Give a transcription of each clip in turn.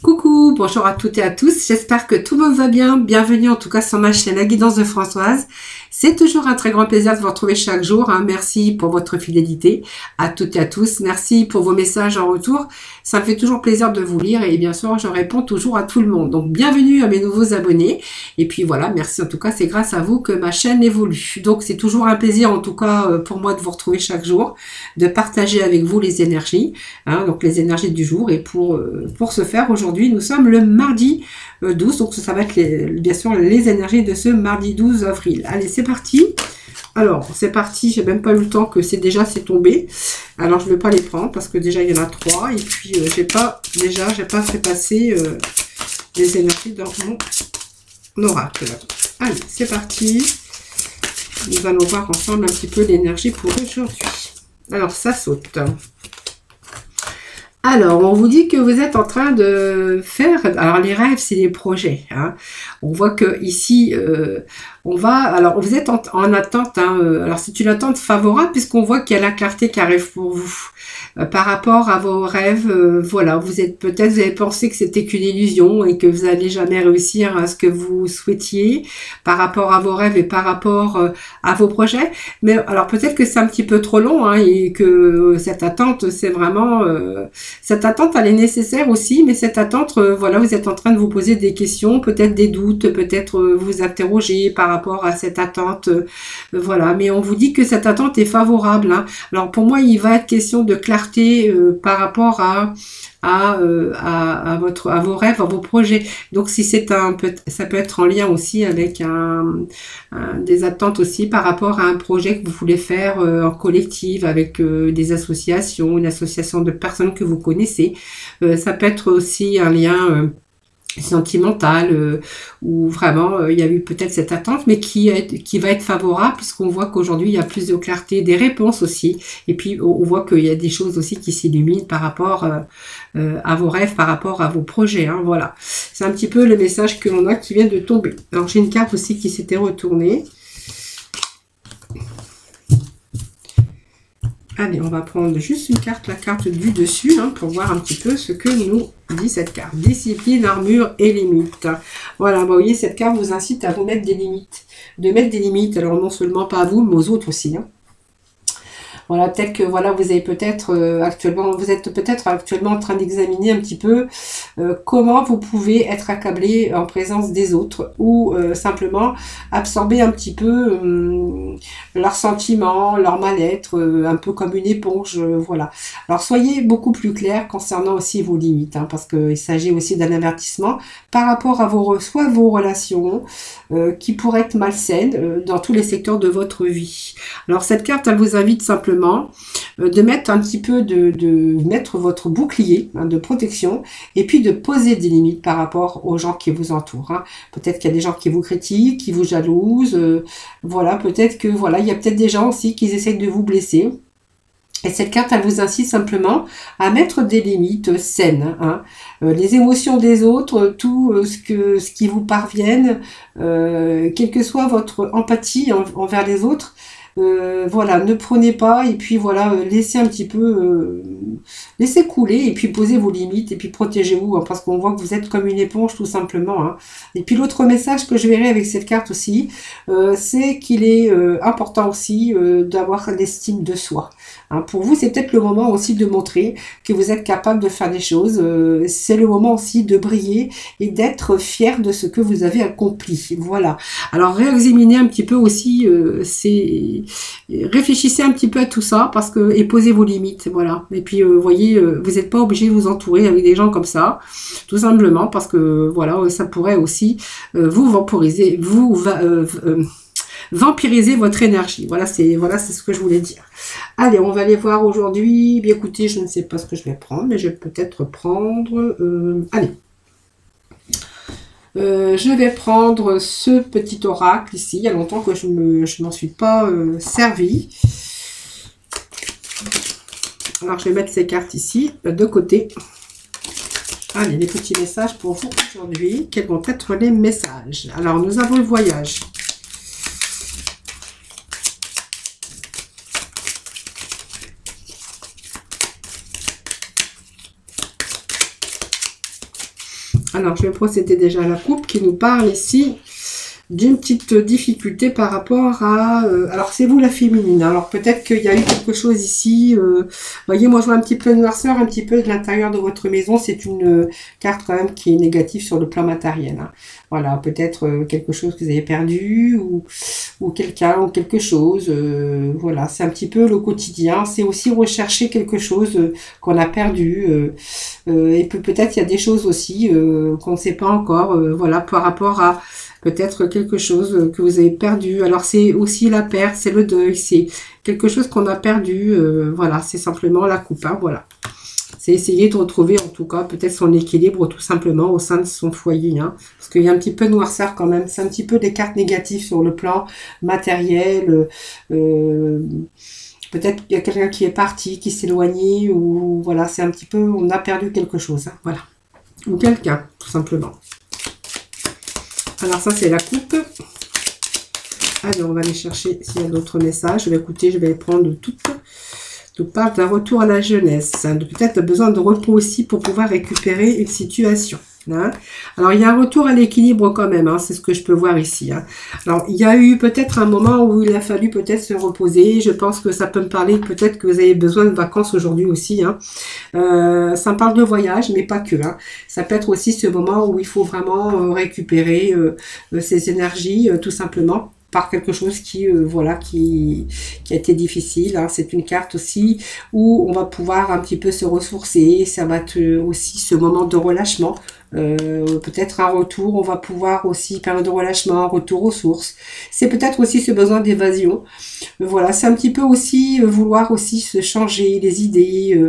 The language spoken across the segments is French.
Coucou, bonjour à toutes et à tous, j'espère que tout le monde va bien. Bienvenue en tout cas sur ma chaîne La Guidance de Françoise. C'est toujours un très grand plaisir de vous retrouver chaque jour. Merci pour votre fidélité à toutes et à tous. Merci pour vos messages en retour. Ça me fait toujours plaisir de vous lire et bien sûr je réponds toujours à tout le monde. Donc bienvenue à mes nouveaux abonnés. Et puis voilà, merci en tout cas, c'est grâce à vous que ma chaîne évolue. Donc c'est toujours un plaisir en tout cas pour moi de vous retrouver chaque jour, de partager avec vous les énergies, donc les énergies du jour. Et pour ce faire aujourd'hui, nous sommes le mardi 12, donc ça va être bien sûr les énergies de ce mardi 12 avril. Allez, c'est parti. Alors, c'est parti, j'ai même pas eu le temps que c'est tombé. Alors, je ne vais pas les prendre parce que déjà, il y en a 3. Et puis, j'ai pas fait passer les énergies dans mon oracle. Allez, c'est parti. Nous allons voir ensemble un petit peu l'énergie pour aujourd'hui. Alors, ça saute. Alors, on vous dit que vous êtes en train de faire... Alors, les rêves, c'est les projets. On voit que ici, alors, vous êtes en attente. Alors, c'est une attente favorable puisqu'on voit qu'il y a la clarté qui arrive pour vous. Par rapport à vos rêves, voilà, vous avez pensé que c'était qu'une illusion et que vous n'allez jamais réussir à ce que vous souhaitiez par rapport à vos rêves et par rapport à vos projets. Mais alors, peut-être que c'est un petit peu trop long et que cette attente, c'est vraiment... cette attente, elle est nécessaire aussi, mais cette attente, voilà, vous êtes en train de vous poser des questions, peut-être des doutes, peut-être vous interroger par rapport à cette attente, voilà. Mais on vous dit que cette attente est favorable. Alors pour moi, il va être question de clarté par rapport à vos rêves, à vos projets. Donc si ça peut être en lien aussi avec des attentes aussi par rapport à un projet que vous voulez faire en collectif avec des associations, une association de personnes que vous connaissez. Ça peut être aussi un lien sentimental où vraiment il y a eu peut-être cette attente mais qui va être favorable puisqu'on voit qu'aujourd'hui il y a plus de clarté, des réponses aussi, et puis on voit qu'il y a des choses aussi qui s'illuminent par rapport à vos rêves, par rapport à vos projets, voilà. C'est un petit peu le message que l'on a qui vient de tomber. Alors j'ai une carte aussi qui s'était retournée. Allez, on va prendre juste une carte, la carte du dessus, pour voir un petit peu ce que nous dit cette carte. Discipline, armure et limites. Voilà, vous voyez, cette carte vous incite à vous mettre des limites. De mettre des limites, alors non seulement pas à vous, mais aux autres aussi. Voilà, peut-être que voilà, vous êtes peut-être actuellement en train d'examiner un petit peu comment vous pouvez être accablé en présence des autres ou simplement absorber un petit peu leurs sentiments, leur mal-être, un peu comme une éponge, voilà. Alors soyez beaucoup plus clair concernant aussi vos limites, parce qu'il s'agit aussi d'un avertissement par rapport à soit vos relations qui pourraient être malsaines dans tous les secteurs de votre vie. Alors cette carte, elle vous invite simplement de mettre un petit peu de mettre votre bouclier de protection et puis de poser des limites par rapport aux gens qui vous entourent. Peut-être qu'il y a des gens qui vous critiquent, qui vous jalousent, voilà, peut-être que voilà, il y a peut-être des gens aussi qui essayent de vous blesser. Et cette carte, elle vous incite simplement à mettre des limites saines. Les émotions des autres, tout ce qui vous parvienne, quelle que soit votre empathie envers les autres, voilà, ne prenez pas et puis voilà, laissez un petit peu, laissez couler et puis posez vos limites et puis protégez-vous parce qu'on voit que vous êtes comme une éponge tout simplement. Et puis l'autre message que je verrai avec cette carte aussi, c'est qu'il est important aussi d'avoir l'estime de soi. Pour vous, c'est peut-être le moment aussi de montrer que vous êtes capable de faire des choses. C'est le moment aussi de briller et d'être fier de ce que vous avez accompli. Voilà. Alors, réexaminez un petit peu aussi, réfléchissez un petit peu à tout ça et posez vos limites. Voilà. Et puis, voyez, vous n'êtes pas obligé de vous entourer avec des gens comme ça, tout simplement parce que, voilà, ça pourrait aussi vous vampiriser, vampiriser votre énergie. Voilà, c'est ce que je voulais dire. Allez, on va aller voir aujourd'hui. Bien écoutez, je ne sais pas ce que je vais prendre, mais je vais peut-être prendre... allez. Je vais prendre ce petit oracle ici. Il y a longtemps que je m'en suis pas servi. Alors, je vais mettre ces cartes ici, de côté. Allez, les petits messages pour vous aujourd'hui. Quels vont être les messages? Alors, nous avons le voyage. Alors, je vais procéder déjà à la coupe qui nous parle ici d'une petite difficulté par rapport à... alors, c'est vous la féminine. Alors, peut-être qu'il y a eu quelque chose ici. Voyez, moi, je vois un petit peu de noirceur, un petit peu de l'intérieur de votre maison. C'est une carte quand même qui est négative sur le plan matériel. Hein. Voilà, peut-être quelque chose que vous avez perdu ou quelqu'un ou quelque chose. Voilà, c'est un petit peu le quotidien. C'est aussi rechercher quelque chose qu'on a perdu. Et peut-être il y a des choses aussi qu'on ne sait pas encore. Voilà, par rapport à... peut-être quelque chose que vous avez perdu. Alors c'est aussi la perte, c'est le deuil, c'est quelque chose qu'on a perdu. Voilà, c'est simplement la coupe. Hein, voilà. C'est essayer de retrouver en tout cas peut-être son équilibre tout simplement au sein de son foyer. Hein, parce qu'il y a un petit peu de noirceur quand même. C'est un petit peu des cartes négatives sur le plan matériel. Peut-être qu'il y a quelqu'un qui est parti, qui s'est éloigné. Ou voilà, c'est un petit peu, on a perdu quelque chose. Hein, voilà. Ou quelqu'un, tout simplement. Alors ça c'est la coupe. Allez, on va aller chercher s'il y a d'autres messages. Écoutez, je vais les prendre toutes. Tout parle d'un retour à la jeunesse. Peut-être besoin de repos aussi pour pouvoir récupérer une situation. Hein. Alors il y a un retour à l'équilibre quand même. Hein, c'est ce que je peux voir ici. Hein. Alors il y a eu peut-être un moment où il a fallu peut-être se reposer. Je pense que ça peut me parler peut-être que vous avez besoin de vacances aujourd'hui aussi. Hein. Ça me parle de voyage, mais pas que. Hein. Ça peut être aussi ce moment où il faut vraiment récupérer ses énergies, tout simplement, par quelque chose qui voilà qui a été difficile. Hein. C'est une carte aussi où on va pouvoir un petit peu se ressourcer. Ça va être aussi ce moment de relâchement. Peut-être un retour, on va pouvoir aussi, période de relâchement, un retour aux sources. C'est peut-être aussi ce besoin d'évasion. Voilà, c'est un petit peu aussi vouloir aussi se changer les idées.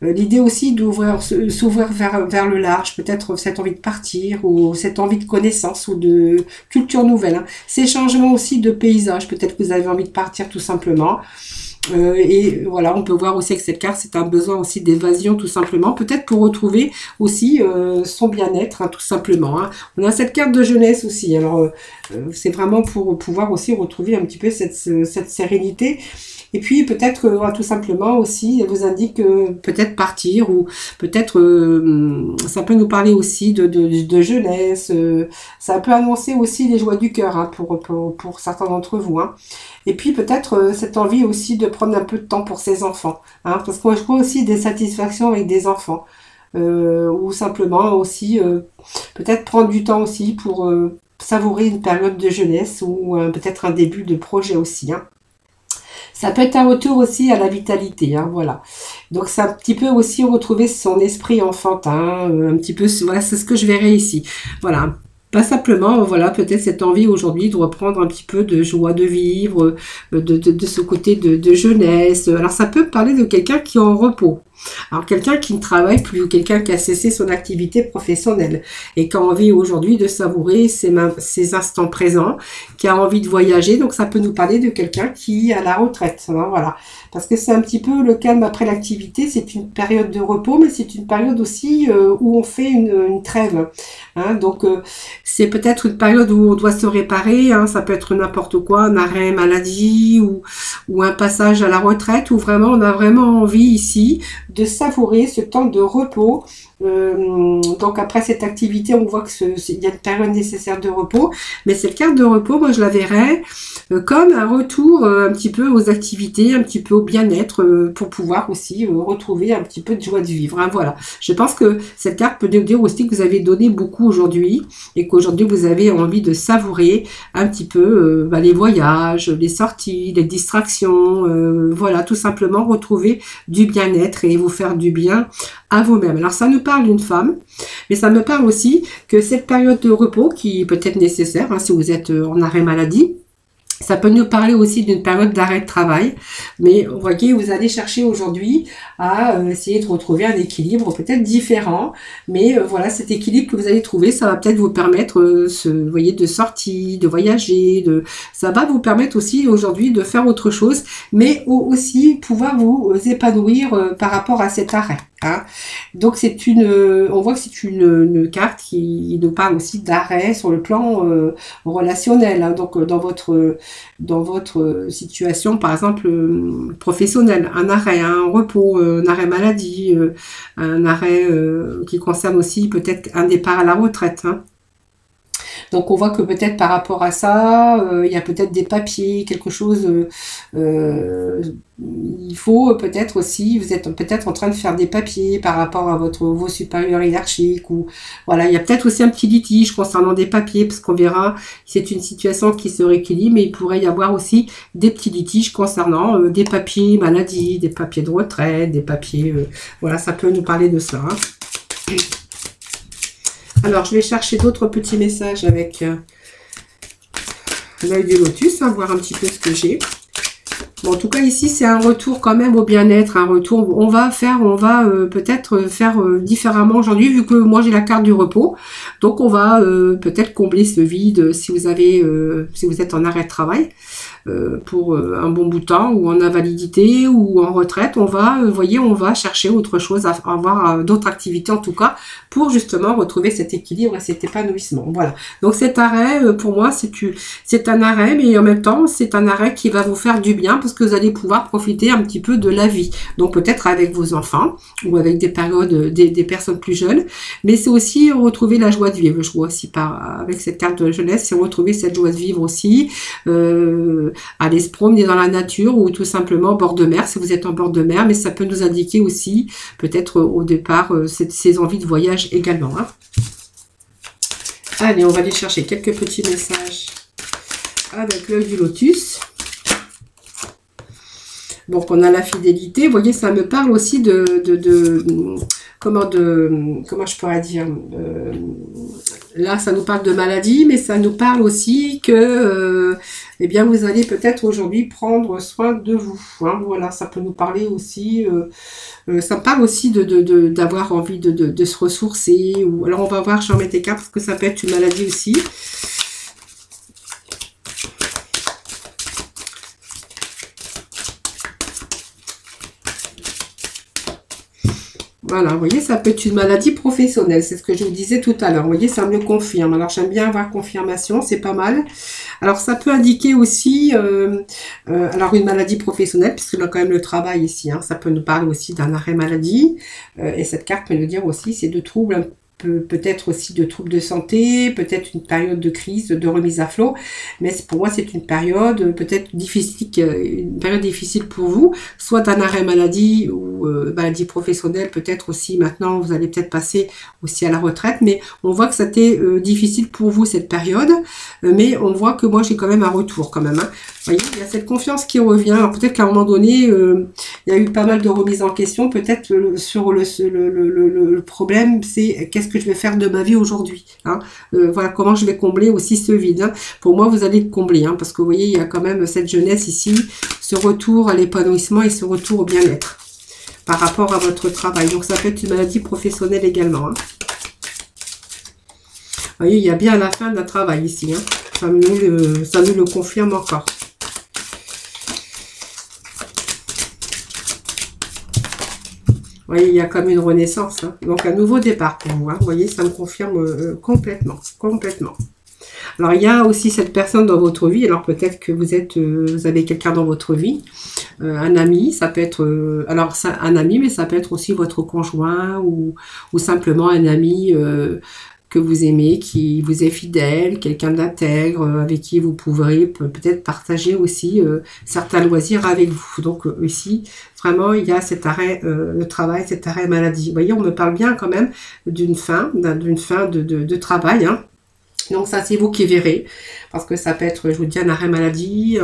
L'idée aussi d'ouvrir, s'ouvrir vers le large, peut-être cette envie de partir ou cette envie de connaissance ou de culture nouvelle. Hein. Ces changements aussi de paysage, peut-être que vous avez envie de partir tout simplement. Et voilà, on peut voir aussi avec cette carte, c'est un besoin aussi d'évasion tout simplement, peut-être pour retrouver aussi son bien-être, hein, tout simplement. Hein. On a cette carte de jeunesse aussi, alors c'est vraiment pour pouvoir aussi retrouver un petit peu cette sérénité. Et puis peut-être tout simplement aussi, elle vous indique peut-être partir ou peut-être ça peut nous parler aussi de jeunesse. Ça peut annoncer aussi les joies du cœur hein, pour certains d'entre vous. Hein. Et puis peut-être cette envie aussi de prendre un peu de temps pour ses enfants. Hein, parce que je crois aussi des satisfactions avec des enfants. Ou simplement aussi peut-être prendre du temps aussi pour savourer une période de jeunesse ou peut-être un début de projet aussi. Hein. Ça peut être un retour aussi à la vitalité, hein, voilà. Donc c'est un petit peu aussi retrouver son esprit enfantin, un petit peu, voilà, c'est ce que je verrai ici. Voilà, pas simplement, voilà, peut-être cette envie aujourd'hui de reprendre un petit peu de joie de vivre, de ce côté de jeunesse. Alors ça peut parler de quelqu'un qui est en repos. Alors quelqu'un qui ne travaille plus, quelqu'un qui a cessé son activité professionnelle et qui a envie aujourd'hui de savourer ses instants présents, qui a envie de voyager, donc ça peut nous parler de quelqu'un qui est à la retraite, hein, voilà. Parce que c'est un petit peu le calme après l'activité, c'est une période de repos, mais c'est une période aussi où on fait une trêve. Hein, donc c'est peut-être une période où on doit se réparer, hein, ça peut être n'importe quoi, un arrêt maladie ou un passage à la retraite, où vraiment on a vraiment envie ici de savourer ce temps de repos. Donc après cette activité, on voit qu'il y a une période nécessaire de repos, mais cette carte de repos, moi je la verrais comme un retour un petit peu aux activités, un petit peu au bien-être, pour pouvoir aussi retrouver un petit peu de joie de vivre. Hein, voilà. Je pense que cette carte peut nous dire aussi que vous avez donné beaucoup aujourd'hui et qu'aujourd'hui vous avez envie de savourer un petit peu les voyages, les sorties, les distractions, voilà, tout simplement retrouver du bien-être et vous faire du bien à vous-même. Alors ça nous parle d'une femme, mais ça me parle aussi que cette période de repos qui peut être nécessaire, hein, si vous êtes en arrêt maladie, ça peut nous parler aussi d'une période d'arrêt de travail, mais vous voyez, vous allez chercher aujourd'hui à essayer de retrouver un équilibre peut-être différent, mais voilà, cet équilibre que vous allez trouver, ça va peut-être vous permettre, vous voyez, de sortir, de voyager, ça va vous permettre aussi aujourd'hui de faire autre chose, mais aussi pouvoir vous épanouir par rapport à cet arrêt. Hein. Donc c'est on voit que c'est une carte qui nous parle aussi d'arrêt sur le plan relationnel. Hein. Donc dans votre dans votre situation, par exemple, professionnelle. Un arrêt, un repos, un arrêt maladie, un arrêt qui concerne aussi peut-être un départ à la retraite, hein. Donc on voit que peut-être par rapport à ça, il y a peut-être des papiers, quelque chose. Il faut peut-être aussi, vous êtes peut-être en train de faire des papiers par rapport à vos supérieurs hiérarchiques, ou voilà, il y a peut-être aussi un petit litige concernant des papiers, parce qu'on verra, c'est une situation qui se rééquilibre, mais il pourrait y avoir aussi des petits litiges concernant des papiers maladie, des papiers de retraite, des papiers, voilà, ça peut nous parler de cela, hein. Alors, je vais chercher d'autres petits messages avec l'œil du lotus, hein, voir un petit peu ce que j'ai. Bon, en tout cas, ici, c'est un retour quand même au bien-être, un retour. On va peut-être faire différemment aujourd'hui, vu que moi, j'ai la carte du repos. Donc, on va peut-être combler ce vide si vous êtes en arrêt de travail. Pour un bon bout de temps, ou en invalidité, ou en retraite, on va, voyez, on va chercher autre chose, à avoir d'autres activités en tout cas, pour justement retrouver cet équilibre et cet épanouissement. Voilà. Donc cet arrêt, pour moi, c'est un arrêt, mais en même temps, c'est un arrêt qui va vous faire du bien, parce que vous allez pouvoir profiter un petit peu de la vie. Donc peut-être avec vos enfants, ou avec des périodes, des personnes plus jeunes, mais c'est aussi retrouver la joie de vivre. Je vois aussi avec cette carte de jeunesse, c'est retrouver cette joie de vivre aussi, aller se promener dans la nature, ou tout simplement bord de mer si vous êtes en bord de mer, mais ça peut nous indiquer aussi peut-être au départ ces envies de voyage également, hein. Allez, on va aller chercher quelques petits messages avec l'œil du lotus. Donc on a la fidélité, vous voyez, ça me parle aussi comment je pourrais dire, là ça nous parle de maladie, mais ça nous parle aussi que eh bien vous allez peut-être aujourd'hui prendre soin de vous, hein. Voilà, ça peut nous parler aussi, ça me parle aussi d'avoir envie de se ressourcer, ou alors on va voir, je vais en mettre des cartes parce que ça peut être une maladie aussi. Voilà, vous voyez, ça peut être une maladie professionnelle, c'est ce que je vous disais tout à l'heure. Vous voyez, ça me le confirme. Alors, j'aime bien avoir confirmation, c'est pas mal. Alors, ça peut indiquer aussi, alors une maladie professionnelle, puisqu'il y a quand même le travail ici, hein. Ça peut nous parler aussi d'un arrêt maladie. Et cette carte peut nous dire aussi, c'est de troubles, peut-être aussi de troubles de santé, peut-être une période de crise, de remise à flot, mais pour moi c'est une période peut-être difficile, une période difficile pour vous, soit d'un arrêt maladie ou maladie professionnelle, peut-être aussi maintenant vous allez peut-être passer aussi à la retraite, mais on voit que c'était difficile pour vous cette période, mais on voit que moi j'ai quand même un retour quand même, hein. Vous voyez, il y a cette confiance qui revient. Alors peut-être qu'à un moment donné, il y a eu pas mal de remises en question. Peut-être sur le problème, c'est qu'est-ce que je vais faire de ma vie aujourd'hui, hein. Voilà, comment je vais combler aussi ce vide, hein. Pour moi, vous allez le combler, hein, parce que vous voyez, il y a quand même cette jeunesse ici, ce retour à l'épanouissement et ce retour au bien-être par rapport à votre travail. Donc ça peut être une maladie professionnelle également, hein. Vous voyez, il y a bien la fin d'un travail ici, hein. Ça nous le confirme encore. Vous voyez, il y a comme une renaissance, hein. Donc un nouveau départ pour vous, hein. Vous voyez, ça me confirme complètement. Alors il y a aussi cette personne dans votre vie. Alors peut-être que vous avez quelqu'un dans votre vie, un ami, ça peut être, alors ça, un ami, mais ça peut être aussi votre conjoint ou simplement un ami que vous aimez, qui vous est fidèle, quelqu'un d'intègre, avec qui vous pourrez peut-être partager aussi certains loisirs avec vous. Donc ici, vraiment, il y a cet arrêt, le travail, cet arrêt maladie. Vous voyez, on me parle bien quand même d'une fin de travail, hein. Donc ça, c'est vous qui verrez, parce que ça peut être, je vous dis, un arrêt maladie,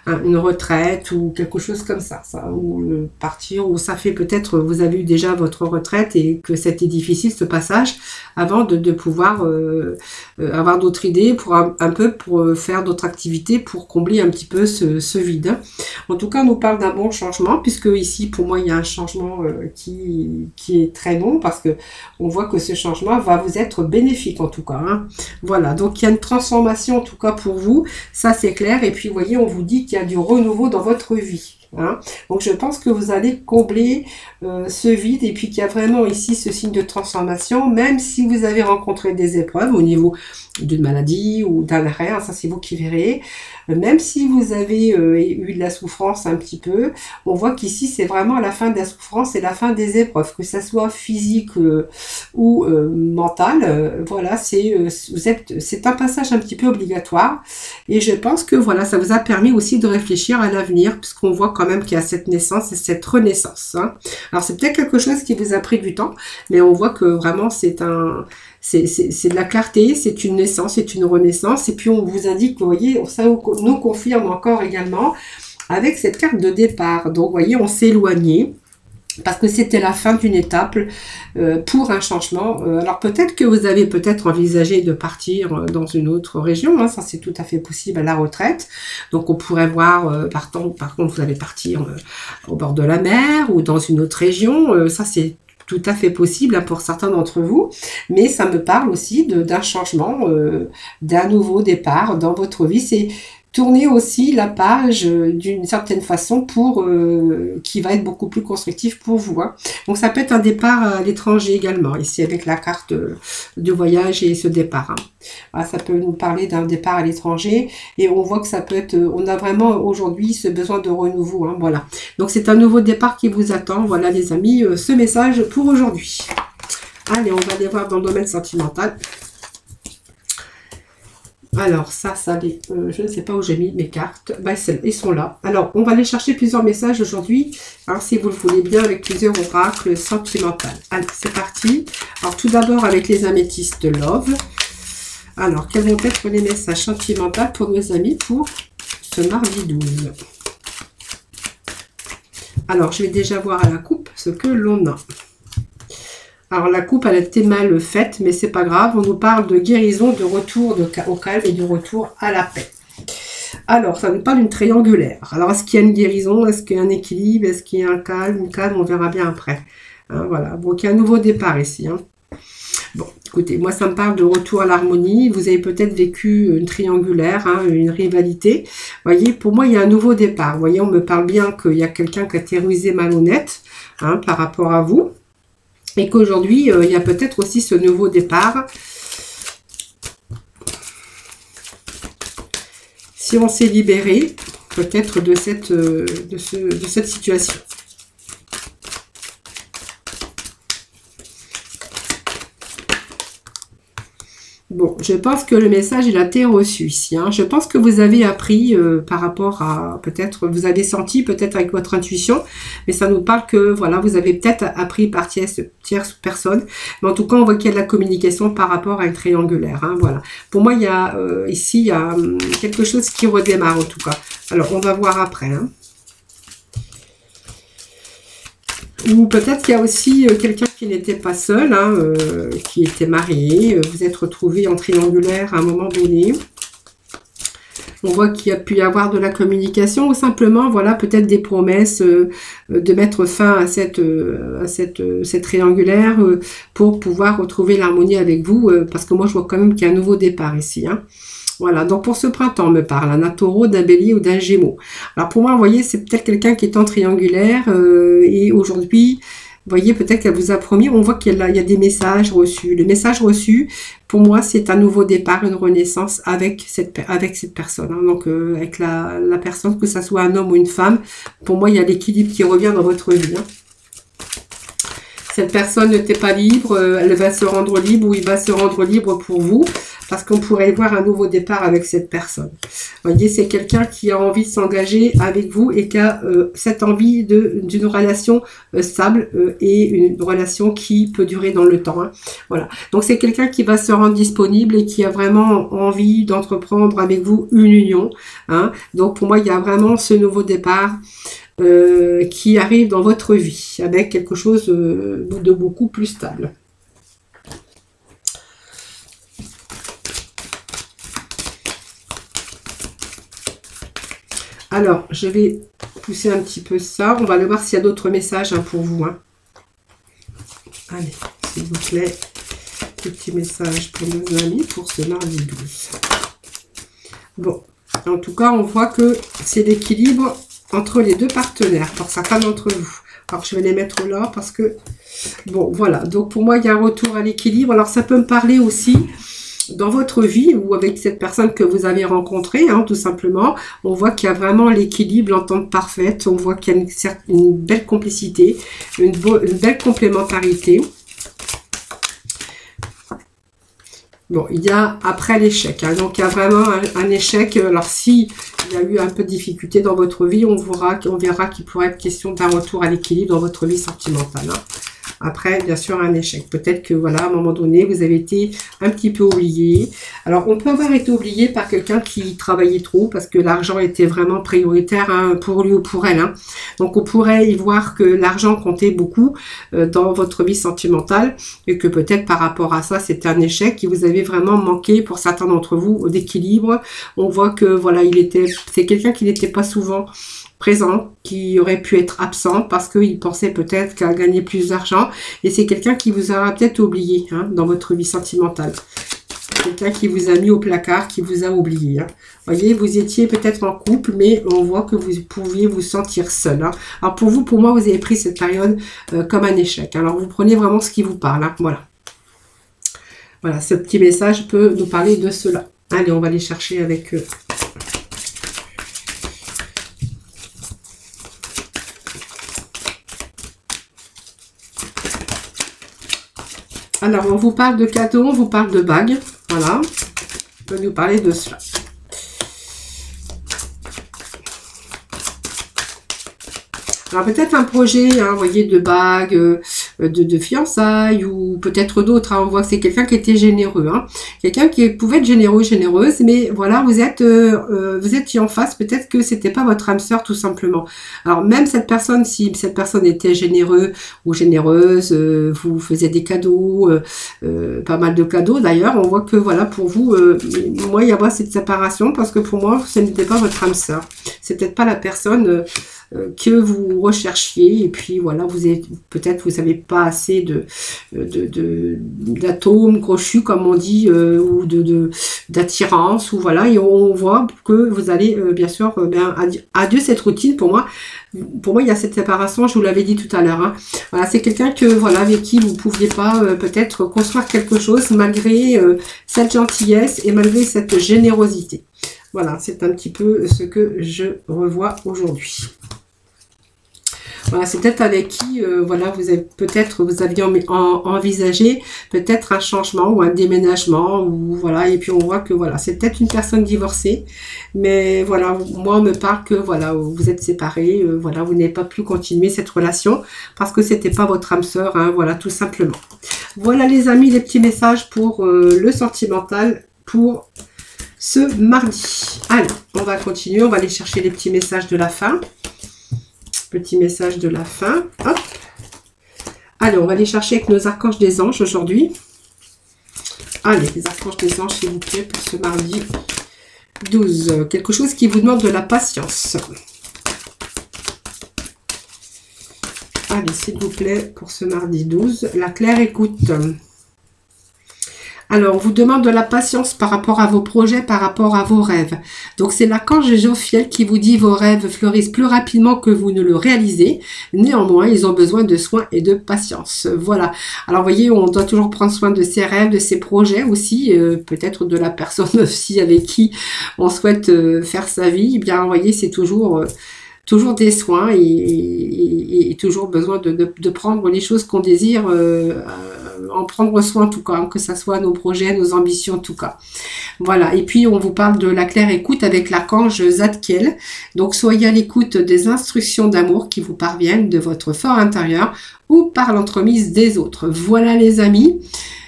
une retraite ou quelque chose comme ça, ou partir, ou ça fait peut-être, vous avez eu déjà votre retraite et que c'était difficile ce passage, avant de pouvoir avoir d'autres idées, pour pour faire d'autres activités, pour combler un petit peu ce vide, hein. En tout cas, on nous parle d'un bon changement, puisque ici, pour moi, il y a un changement qui est très bon, parce que on voit que ce changement va vous être bénéfique, en tout cas, hein. Voilà, donc il y a une transformation en tout cas pour vous, ça c'est clair. Et puis vous voyez, on vous dit qu'il y a du renouveau dans votre vie. Hein. Donc je pense que vous allez combler ce vide et puis qu'il y a vraiment ici ce signe de transformation, même si vous avez rencontré des épreuves au niveau d'une maladie ou d'un arrêt, hein, ça c'est vous qui verrez. Même si vous avez eu de la souffrance un petit peu, on voit qu'ici c'est vraiment la fin de la souffrance et la fin des épreuves, que ça soit physique ou mentale. Voilà, c'est un passage un petit peu obligatoire et je pense que voilà, ça vous a permis aussi de réfléchir à l'avenir puisqu'on voit quand même qu'il y a cette naissance et cette renaissance. Hein. Alors c'est peut-être quelque chose qui vous a pris du temps, mais on voit que vraiment c'est de la clarté, c'est une naissance, c'est une renaissance. Et puis on vous indique, vous voyez, ça nous confirme encore également avec cette carte de départ. Donc vous voyez, on s'est éloigné parce que c'était la fin d'une étape pour un changement. Alors peut-être que vous avez peut-être envisagé de partir dans une autre région, hein, ça c'est tout à fait possible à la retraite. Donc on pourrait voir, par contre vous allez partir au bord de la mer ou dans une autre région, ça c'est tout à fait possible hein, pour certains d'entre vous, mais ça me parle aussi d'un changement, d'un nouveau départ dans votre vie. C'est tourner aussi la page d'une certaine façon pour qui va être beaucoup plus constructif pour vous. Hein. Donc ça peut être un départ à l'étranger également, ici avec la carte de voyage et ce départ. Hein. Voilà, ça peut nous parler d'un départ à l'étranger et on voit que ça peut être, on a vraiment aujourd'hui ce besoin de renouveau. Hein, voilà. Donc c'est un nouveau départ qui vous attend. Voilà les amis, ce message pour aujourd'hui. Allez, on va aller voir dans le domaine sentimental. Alors, ça je ne sais pas où j'ai mis mes cartes. Ben, ils sont là. Alors, on va aller chercher plusieurs messages aujourd'hui. Alors, si vous le voulez bien, avec plusieurs oracles sentimentaux. Allez, c'est parti. Alors, tout d'abord, avec les améthystes Love. Alors, quels vont être les messages sentimentaux pour nos amis pour ce mardi 12? Alors, je vais déjà voir à la coupe ce que l'on a. Alors la coupe, elle a été mal faite, mais c'est pas grave. On nous parle de guérison, de retour au calme et de retour à la paix. Alors, ça nous parle d'une triangulaire. Alors, est-ce qu'il y a une guérison? Est-ce qu'il y a un équilibre? Est-ce qu'il y a un calme? Une calme, on verra bien après. Hein, voilà. Donc, il y a un nouveau départ ici. Hein. Bon, écoutez, moi, ça me parle de retour à l'harmonie. Vous avez peut-être vécu une triangulaire, hein, une rivalité. Vous voyez, pour moi, il y a un nouveau départ. Vous voyez, on me parle bien qu'il y a quelqu'un qui a été rusé, malhonnête hein, par rapport à vous. Et qu'aujourd'hui, il y a peut-être aussi ce nouveau départ. Si on s'est libéré, peut-être de cette situation. Bon, je pense que le message, il a été reçu ici. Hein. Je pense que vous avez appris par rapport à, peut-être, vous avez senti peut-être avec votre intuition, mais ça nous parle que, voilà, vous avez peut-être appris par tierce personne. Mais en tout cas, on voit qu'il y a de la communication par rapport à une triangulaire. Hein, voilà. Pour moi, il y a, ici, il y a quelque chose qui redémarre en tout cas. Alors, on va voir après. Hein. Ou peut-être qu'il y a aussi quelqu'un qui n'était pas seul, hein, qui était marié. Vous êtes retrouvé en triangulaire à un moment donné. On voit qu'il y a pu y avoir de la communication ou simplement, voilà, peut-être des promesses de mettre fin à cette triangulaire pour pouvoir retrouver l'harmonie avec vous. Parce que moi, je vois quand même qu'il y a un nouveau départ ici. Hein. Voilà, donc pour ce printemps, on me parle d'un taureau, d'un bélier ou d'un gémeau. Alors pour moi, vous voyez, c'est peut-être quelqu'un qui est en triangulaire et aujourd'hui, vous voyez, peut-être qu'elle vous a promis, on voit qu'il y a des messages reçus. Le message reçu, pour moi, c'est un nouveau départ, une renaissance avec cette personne. Hein. Donc avec la personne, que ce soit un homme ou une femme, pour moi, il y a l'équilibre qui revient dans votre vie. Hein. Cette personne n'était pas libre, elle va se rendre libre ou il va se rendre libre pour vous. Parce qu'on pourrait voir un nouveau départ avec cette personne. Vous voyez, c'est quelqu'un qui a envie de s'engager avec vous et qui a cette envie d'une relation stable et une relation qui peut durer dans le temps. Hein. Voilà. Donc, c'est quelqu'un qui va se rendre disponible et qui a vraiment envie d'entreprendre avec vous une union. Hein. Donc, pour moi, il y a vraiment ce nouveau départ qui arrive dans votre vie avec quelque chose de beaucoup plus stable. Alors, je vais pousser un petit peu ça. On va aller voir s'il y a d'autres messages hein, pour vous. Hein. Allez, s'il vous plaît, petit message pour nos amis pour ce mardi 12. Bon, en tout cas, on voit que c'est l'équilibre entre les deux partenaires, pour certains d'entre vous. Alors, je vais les mettre là parce que, bon, voilà. Donc, pour moi, il y a un retour à l'équilibre. Alors, ça peut me parler aussi dans votre vie ou avec cette personne que vous avez rencontrée, hein, tout simplement. On voit qu'il y a vraiment l'équilibre, l'entente parfaite. On voit qu'il y a une belle complicité, une belle complémentarité. Bon, il y a après l'échec, hein, donc il y a vraiment un échec. Alors si il y a eu un peu de difficulté dans votre vie, on verra qu'il pourrait être question d'un retour à l'équilibre dans votre vie sentimentale. Hein. Après, bien sûr, un échec. Peut-être que, voilà, à un moment donné, vous avez été un petit peu oublié. Alors, on peut avoir été oublié par quelqu'un qui travaillait trop parce que l'argent était vraiment prioritaire, hein, pour lui ou pour elle. Hein. Donc, on pourrait y voir que l'argent comptait beaucoup dans votre vie sentimentale et que peut-être par rapport à ça, c'était un échec qui vous avait vraiment manqué pour certains d'entre vous d'équilibre. On voit que, voilà, c'est quelqu'un qui n'était pas souvent présent, qui aurait pu être absent parce qu'il pensait peut-être qu'à gagner plus d'argent, et c'est quelqu'un qui vous aura peut-être oublié, hein, dans votre vie sentimentale. Quelqu'un qui vous a mis au placard, qui vous a oublié. Hein. Voyez, vous étiez peut-être en couple, mais on voit que vous pouviez vous sentir seul. Hein. Alors pour vous, pour moi, vous avez pris cette période comme un échec. Alors vous prenez vraiment ce qui vous parle. Hein. Voilà. Voilà, ce petit message peut nous parler de cela. Allez, on va aller chercher avec... Alors, on vous parle de cadeaux, on vous parle de bagues. Voilà. On peut nous parler de cela. Alors, peut-être un projet, hein, vous voyez, de bagues, de fiançailles ou peut-être d'autres. Hein. On voit que c'est quelqu'un qui était généreux. Hein. Quelqu'un qui pouvait être généreux, généreuse, mais voilà, vous étiez en face. Peut-être que c'était pas votre âme sœur, tout simplement. Alors, même cette personne, si cette personne était généreuse ou généreuse, vous faisiez des cadeaux, pas mal de cadeaux d'ailleurs, on voit que, voilà, pour vous, moi, il y a cette séparation parce que pour moi, ce n'était pas votre âme sœur. C'est peut-être pas la personne... que vous recherchiez, et puis voilà, peut-être vous n'avez pas assez d'atomes crochus comme on dit, ou d'attirance, ou voilà, et on voit que vous allez bien sûr adieu cette routine. Pour moi il y a cette séparation, je vous l'avais dit tout à l'heure. Hein. Voilà, c'est quelqu'un que voilà, avec qui vous ne pouviez pas peut-être construire quelque chose malgré cette gentillesse et malgré cette générosité. Voilà, c'est un petit peu ce que je revois aujourd'hui. Voilà, c'est peut-être avec qui, voilà, vous aviez envisagé peut-être un changement ou un déménagement, ou voilà, et puis on voit que voilà, c'est peut-être une personne divorcée, mais voilà, moi on me parle que voilà, vous êtes séparés, voilà, vous n'avez pas pu continuer cette relation parce que c'était pas votre âme sœur, hein, voilà, tout simplement. Voilà les amis, les petits messages pour le sentimental pour ce mardi. Allez, on va continuer, on va aller chercher les petits messages de la fin. Petit message de la fin. Hop. Allez, on va aller chercher avec nos archanges des anges aujourd'hui. Allez, les archanges des anges, s'il vous plaît, pour ce mardi 12. Quelque chose qui vous demande de la patience. Allez, s'il vous plaît, pour ce mardi 12. La claire écoute. Alors, on vous demande de la patience par rapport à vos projets, par rapport à vos rêves. Donc, c'est l'archange Jophiel qui vous dit vos rêves fleurissent plus rapidement que vous ne le réalisez. Néanmoins, ils ont besoin de soins et de patience. Voilà. Alors, vous voyez, on doit toujours prendre soin de ses rêves, de ses projets aussi. Peut-être de la personne aussi avec qui on souhaite faire sa vie. Eh bien, vous voyez, c'est toujours des soins et toujours besoin de prendre les choses qu'on désire, en prendre soin en tout cas, hein, que ce soit nos projets, nos ambitions en tout cas. Voilà, et puis on vous parle de la claire écoute avec l'archange Zadkiel. Donc soyez à l'écoute des instructions d'amour qui vous parviennent de votre fort intérieur ou par l'entremise des autres. Voilà les amis,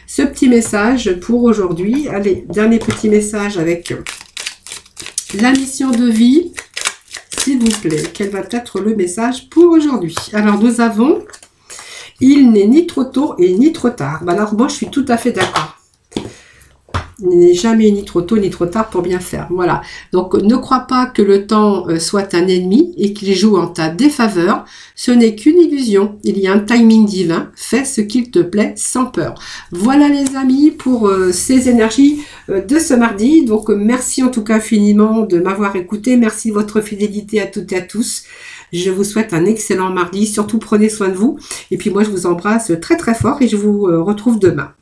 ce petit message pour aujourd'hui. Allez, dernier petit message avec la mission de vie. S'il vous plaît, quel va être le message pour aujourd'hui? Alors, nous avons « Il n'est ni trop tôt et ni trop tard ». Alors, moi, je suis tout à fait d'accord. Il n'est jamais ni trop tôt ni trop tard pour bien faire. Voilà. Donc ne crois pas que le temps soit un ennemi et qu'il joue en ta défaveur. Ce n'est qu'une illusion. Il y a un timing divin. Fais ce qu'il te plaît sans peur. Voilà les amis pour ces énergies de ce mardi. Donc merci en tout cas infiniment de m'avoir écouté. Merci de votre fidélité à toutes et à tous. Je vous souhaite un excellent mardi. Surtout prenez soin de vous. Et puis moi je vous embrasse très très fort et je vous retrouve demain.